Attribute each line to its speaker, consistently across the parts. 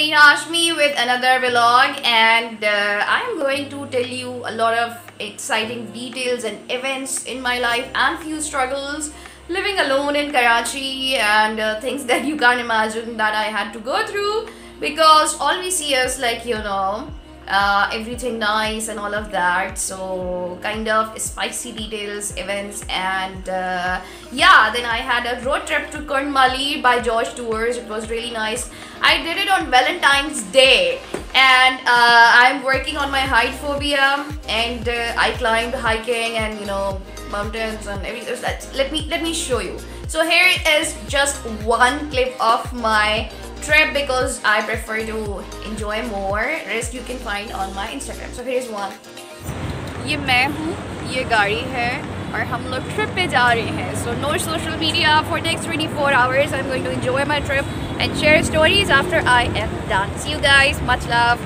Speaker 1: Zareen Hashmi with another vlog, and I'm going to tell you a lot of exciting details and events in my life and few struggles living alone in Karachi and things that you can't imagine that I had to go through, because all we see is like, everything nice and all of that. So kind of spicy details, events, and yeah, then I had a road trip to Kurnmali by Josh Tours. It was really nice. I did it on Valentine's Day, and I'm working on my height phobia, and I climbed hiking and mountains and everything. Let me show you. So here is just one clip of my trip because I prefer to enjoy more. Rest you can find on my Instagram. So here's one. ये मैं हूँ, ये गाड़ी है और हम लोग trip पे जा रहे हैं. So no social media for next 24 hours. I'm going to enjoy my trip and share stories after I am done. See you guys. Much love.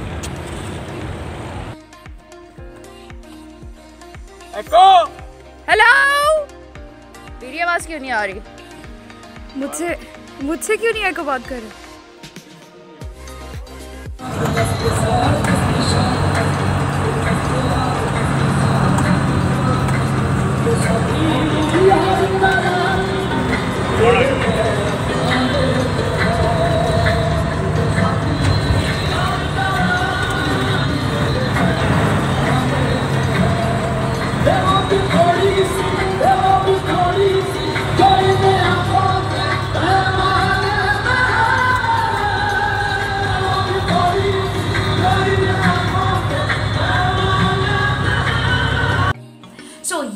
Speaker 2: Echo.
Speaker 1: Hello. मेरी आवाज़ क्यों नहीं आ रही? मुझसे क्यों नहीं एको बात कर रहे?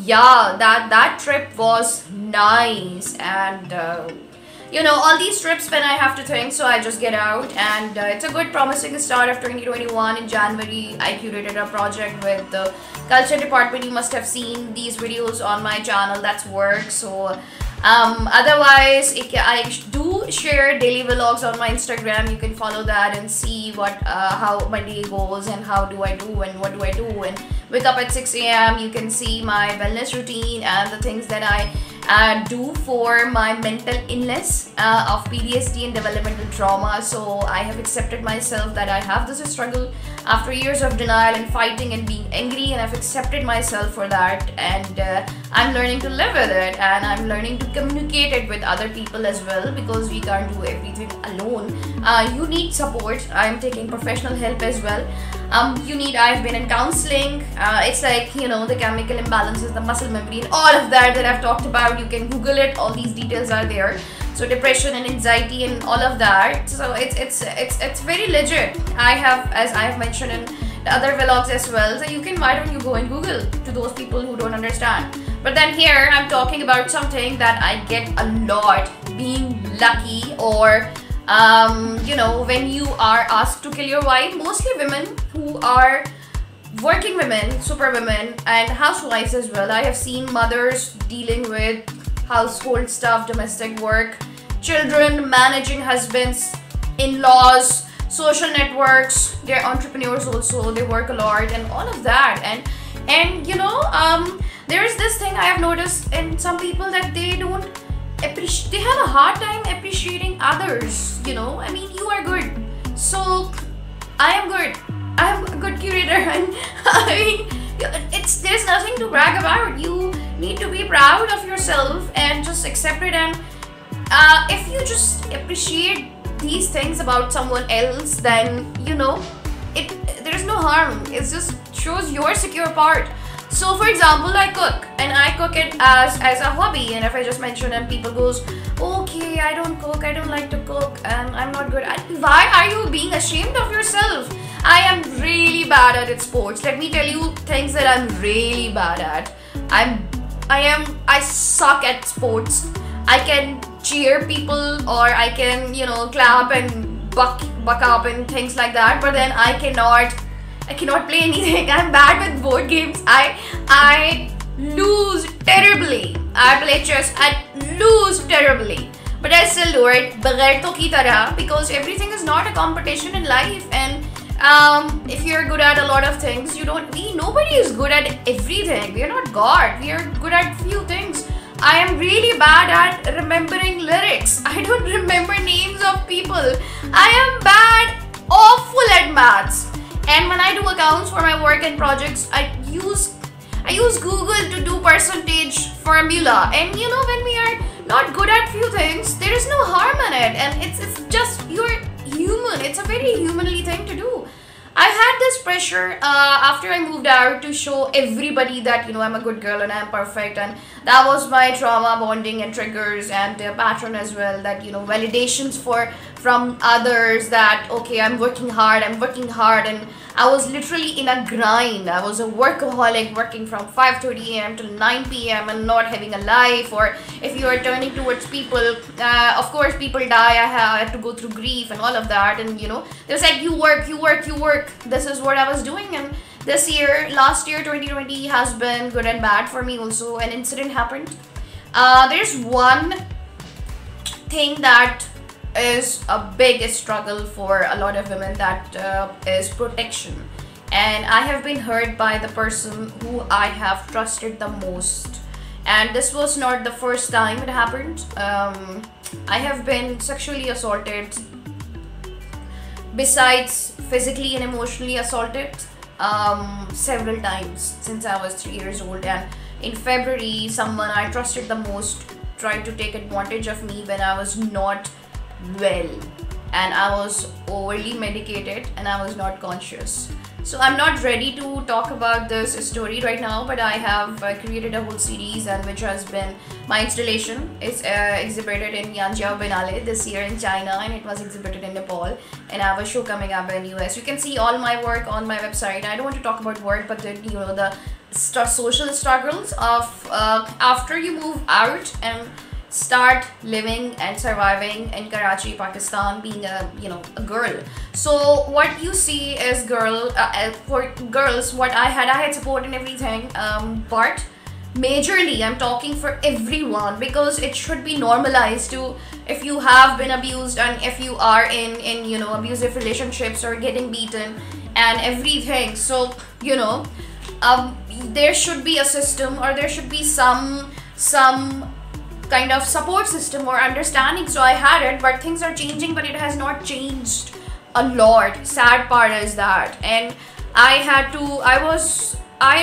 Speaker 1: Yeah, that trip was nice, and all these trips when I have to think, so I just get out, and it's a good promising start of 2021. In January I curated a project with the culture department. You must have seen these videos on my channel. That's work. So otherwise I do share daily vlogs on my Instagram. You can follow that and see how my day goes and how do I do and what do I do, and wake up at 6 a.m. You can see my wellness routine and the things that I do for my mental illness of PTSD and developmental trauma. So I have accepted myself that I have this struggle after years of denial and fighting and being angry, and I've accepted myself for that, and I'm learning to live with it, and I'm learning to communicate it with other people as well, because we can't do everything alone. You need support. I'm taking professional help as well. I've been in counseling. It's like, the chemical imbalances, the muscle memory, and all of that I've talked about. You can Google it. All these details are there. So depression and anxiety and all of that. So it's very legit. As I have mentioned in the other vlogs as well. So why don't you go and Google to those people who don't understand. But then here I'm talking about something that I get a lot, being lucky, or when you are asked to kill your wife. Mostly women who are working women, super women, and housewives as well. I have seen mothers dealing with household stuff, domestic work, children, managing husbands, in-laws, social networks. They're entrepreneurs also. They work a lot and all of that. And there's this thing I have noticed in some people, that they have a hard time appreciating others. You are good, so I am good. I am a good curator, and there's nothing to brag about. You need to be proud of yourself and just accept it. And if you just appreciate these things about someone else, then there's no harm. It just shows your secure part. So for example, I cook, and I cook it as a hobby, and if I just mention and people goes, okay, I don't cook, I don't like to cook, and I'm not good at. Why are you being ashamed of yourself? I am really bad at sports. Let me tell you things that I'm really bad at. I suck at sports. I can cheer people, or I can clap and buck up and things like that, but then I cannot play anything. I'm bad with board games. I lose terribly. I play chess, I lose terribly, but I still do it baghairton ki tarah, because everything is not a competition in life. And if you're good at a lot of things, nobody is good at everything. We are not God. We are good at few things. I am really bad at remembering lyrics. I don't remember names of people. I am bad maths. And when I do accounts for my work and projects, I use Google to do percentage formula. And you know, when we are not good at few things, there is no harm in it. And it's just, you're human. It's a very humanly thing to do. I had this pressure after I moved out to show everybody that, you know, I'm a good girl and I'm perfect, and that was my trauma bonding and triggers and pattern as well, that, you know, validations from others that, okay, I'm working hard, and I was literally in a grind. I was a workaholic, working from 5:30 a.m. till 9 p.m. and not having a life. Or if you are turning towards people, of course people die. I had to go through grief and all of that, and you know, they was like, you work. This is what I was doing. And last year 2020 has been good and bad for me also. An incident happened. There's one thing that is a big struggle for a lot of women, that is protection. And I have been hurt by the person who I have trusted the most, and this was not the first time it happened. I have been sexually assaulted, besides physically and emotionally assaulted, several times since I was 3 years old. And in February, someone I trusted the most tried to take advantage of me when I was not well, and I was overly medicated and I was not conscious. So I'm not ready to talk about this story right now, but I have created a whole series, and which has been my installation. It's exhibited in Yanjiao Biennale this year in China, and it was exhibited in Nepal, and I have a show coming up in US. You can see all my work on my website. I don't want to talk about work, but then, you know, the social struggles of after you move out and start living and surviving in Karachi, Pakistan, being a girl. So what you see is for girls, what I had support and everything, but majorly I'm talking for everyone, because it should be normalized to, if you have been abused and if you are in you know, abusive relationships or getting beaten and everything. So, you know, there should be a system, or there should be some kind of support system or understanding. So I had it, but things are changing, but it has not changed a lot. Sad part is that. And I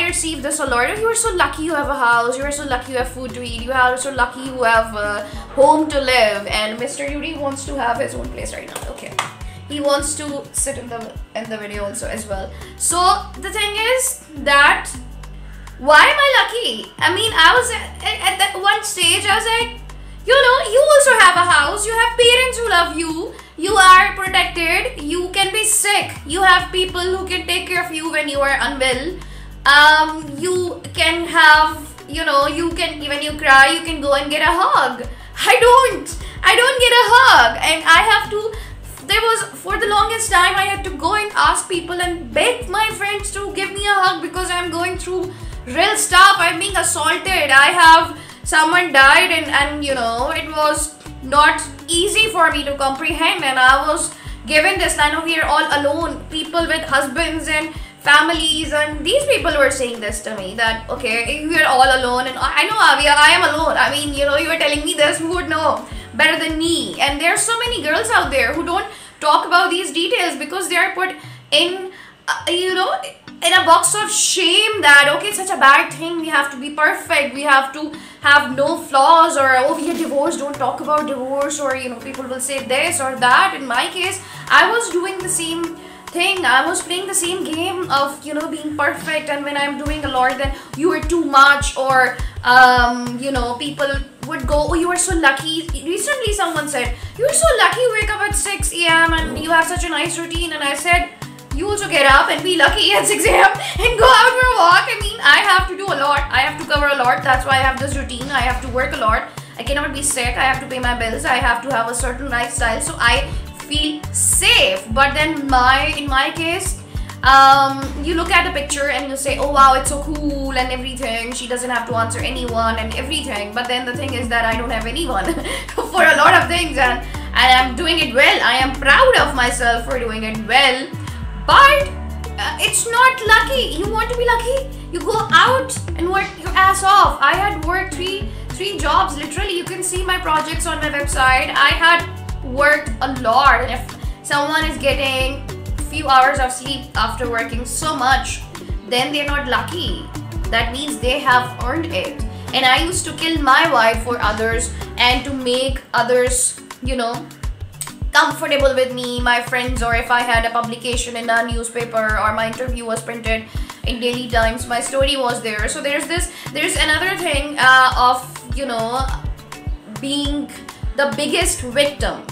Speaker 1: received this a lot. You are so lucky you have a house, you are so lucky you have food to eat, you are so lucky you have a home to live. And Mr. Yuri wants to have his own place right now. Okay, he wants to sit in the video also as well. So the thing is that, why am I lucky? I mean, I was at that one stage, I was like, you know, you also have a house, you have parents who love you, you are protected, you can be sick, you have people who can take care of you when you are unwell. You can have, you know, you can, when you cry, you can go and get a hug. I don't get a hug, and I have to, for the longest time, I had to go and ask people and beg my friends to give me a hug, because I'm going through real stuff. I'm being assaulted. Someone died, and you know, it was not easy for me to comprehend, and I was given this line of, we are all alone, people with husbands and families, and these people were saying this to me, that okay, we are all alone. And I know, Avia, I am alone. I mean, you know, you were telling me this, who would know better than me? And there are so many girls out there who don't talk about these details, because they are put in you know, in a box of shame, that okay, it's such a bad thing, we have to be perfect, we have to have no flaws, or oh, we are divorced, don't talk about divorce, or you know, people will say this or that. In my case, I was doing the same thing. I was playing the same game of, you know, being perfect, and when I'm doing a lot, then you are too much, or you know, people would go, oh, you are so lucky. Recently someone said, you are so lucky you wake up at 6 a.m. and you have such a nice routine. And I said, you also get up and be lucky at 6 a.m. and go out for a walk. I mean, I have to do a lot. I have to cover a lot. That's why I have this routine. I have to work a lot. I cannot be sick. I have to pay my bills. I have to have a certain lifestyle. So I feel safe. But then in my case, you look at the picture and you say, oh wow, it's so cool and everything. She doesn't have to answer anyone and everything. But then the thing is that I don't have anyone for a lot of things, and I'm doing it well. I am proud of myself for doing it well. But it's not lucky. You want to be lucky? You go out and work your ass off. I had worked three jobs, literally. You can see my projects on my website. I had worked a lot. And if someone is getting few hours of sleep after working so much, then they're not lucky. That means they have earned it. And I used to kill my vibe for others and to make others, you know, comfortable with me, my friends, or if I had a publication in a newspaper or my interview was printed in Daily Times, my story was there. So there's another thing of, you know, being the biggest victim.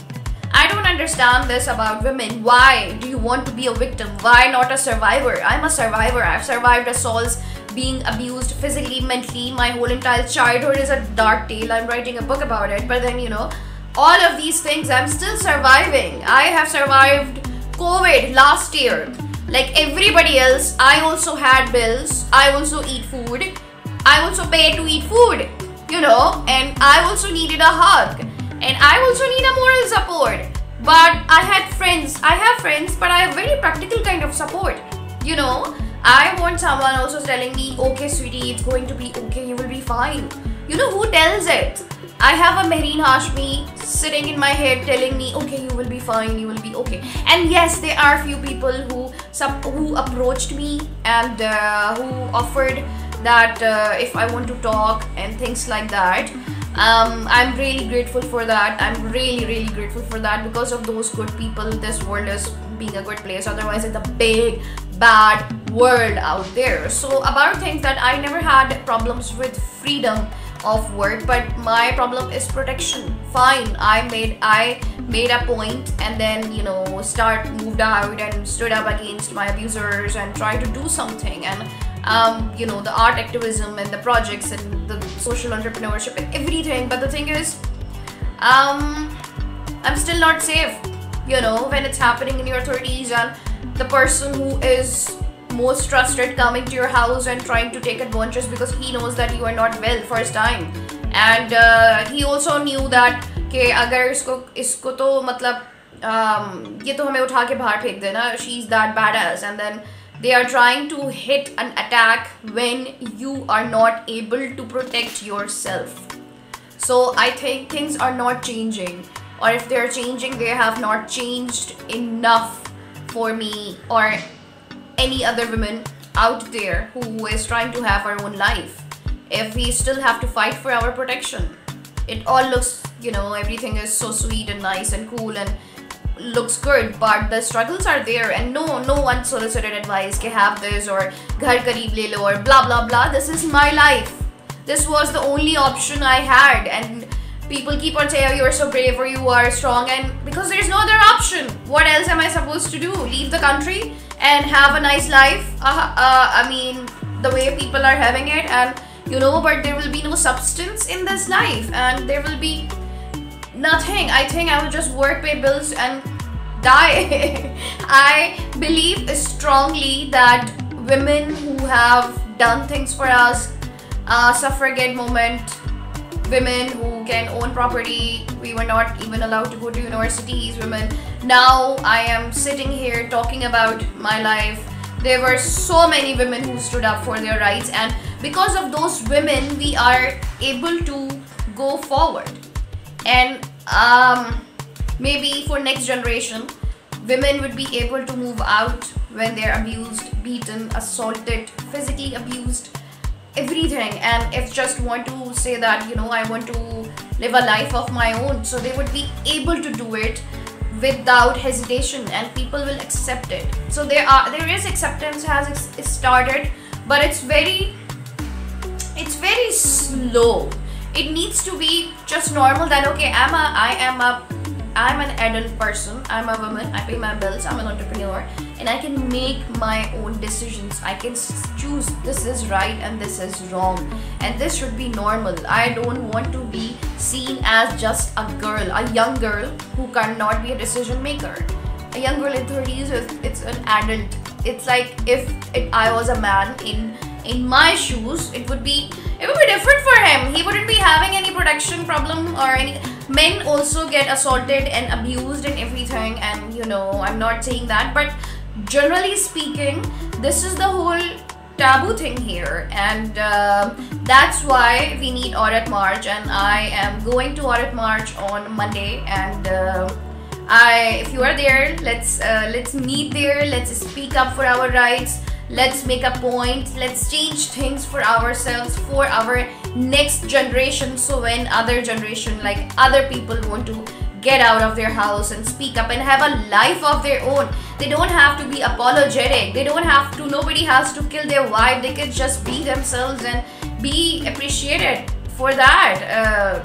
Speaker 1: I don't understand this about women. Why do you want to be a victim? Why not a survivor? I'm a survivor. I've survived assaults, being abused physically, mentally. My whole entire childhood is a dark tale. I'm writing a book about it. But then, you know, all of these things, I'm still surviving. I have survived COVID last year. Like everybody else, I also had bills. I also eat food. I also pay to eat food, you know, and I also needed a hug. And I also need a moral support. But I had friends. I have friends, but I have very practical kind of support. You know, I want someone also telling me, okay, sweetie, it's going to be okay. You will be fine. You know who tells it? I have a Mehreen Hashmi sitting in my head telling me, okay, you will be fine, you will be okay. And yes, there are few people who approached me and who offered that if I want to talk and things like that. I'm really grateful for that. I'm really grateful for that. Because of those good people, this world is being a good place. Otherwise, it's a big bad world out there. So about things that I never had problems with freedom of work, but my problem is protection. Fine, I made a point and then, you know, moved out and stood up against my abusers and tried to do something. And you know, the art activism and the projects and the social entrepreneurship and everything. But the thing is, I'm still not safe, you know, when it's happening in your 30s and the person who is most trusted coming to your house and trying to take advantage because he knows that you are not well first time. And he also knew that कि अगर इसको तो मतलब ये तो हमें उठा के बाहर फेंक देना, she's that badass. And then they are trying to hit an attack when you are not able to protect yourself. So I think things are not changing, or if they're changing, they have not changed enough for me or any other woman out there who is trying to have our own life. If we still have to fight for our protection, it all looks, you know, everything is so sweet and nice and cool and looks good, but the struggles are there. And no unsolicited advice ke have this or ghar kareeb le lo or blah blah blah. This is my life. This was the only option I had, and people keep on saying, oh, you're so brave or you are strong, and because there's no other option. What else am I supposed to do? Leave the country and have a nice life? I mean, the way people are having it, and you know, but there will be no substance in this life and there will be nothing. I think I will just work, pay bills and die. I believe strongly that women who have done things for us, suffragette movement, women who can own property, we were not even allowed to go to universities, women. Now I am sitting here talking about my life. There were so many women who stood up for their rights, and because of those women, we are able to go forward. And maybe for next generation, women would be able to move out when they're abused, beaten, assaulted, physically abused, everything. And if just want to say that, you know, I want to live a life of my own, so they would be able to do it without hesitation, and people will accept it. So there is acceptance has started, but it's very slow. It needs to be just normal that okay, I'm an adult person, I'm a woman, I pay my bills, I'm an entrepreneur, and I can make my own decisions. I can choose this is right and this is wrong, and this should be normal. I don't want to be seen as just a girl, a young girl who cannot be a decision maker. A young girl in 30s, it's an adult. It's like if I was a man in my shoes, it would be different for him. He wouldn't be having any protection problem or any. Men also get assaulted and abused and everything, and you know, I'm not saying that, but generally speaking, this is the whole taboo thing here, and that's why we need Aurat March. And I am going to Aurat March on Monday, and If you are there, let's meet there. Let's speak up for our rights. Let's make a point. Let's change things for ourselves, for our next generation. So when other generation, like other people, want to get out of their house and speak up and have a life of their own, they don't have to be apologetic. They don't have to. Nobody has to kill their wife. They can just be themselves and be appreciated for that.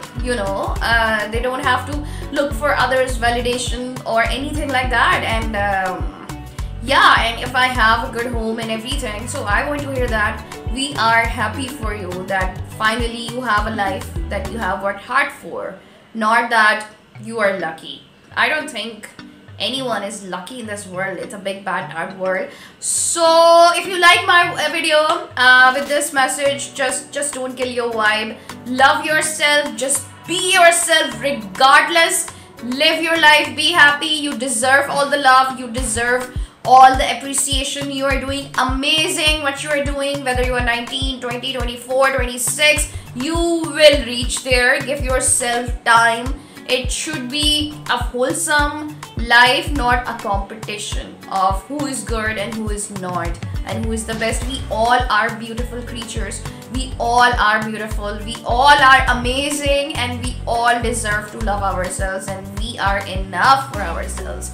Speaker 1: They don't have to look for others' validation or anything like that. And yeah, and if I have a good home and everything, so I want to hear that we are happy for you, that finally you have a life that you have worked hard for, not that you are lucky. I don't think anyone is lucky in this world. It's a big bad dark world. So if you like my video with this message, just don't kill your vibe. Love yourself. Just be yourself regardless. Live your life. Be happy. You deserve all the love. You deserve all the appreciation. You are doing amazing what you are doing, whether you are 19, 20, 24, 26. You will reach there. Give yourself time. It should be a wholesome life, not a competition of who is good and who is not and who is the best. We all are beautiful creatures. We all are beautiful. We all are amazing, and we all deserve to love ourselves, and we are enough for ourselves.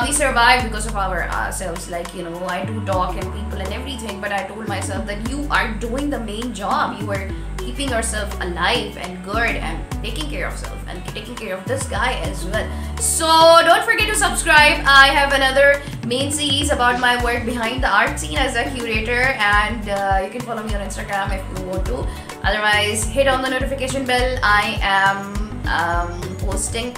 Speaker 1: We survive because of ourselves. Like, I do talk and people and everything, but I told myself that you are doing the main job. You are keeping yourself alive and good and taking care of yourself and taking care of this guy as well. So don't forget to subscribe. I have another main series about my work behind the art scene as a curator, and you can follow me on Instagram if you want to. Otherwise, hit on the notification bell. I am posting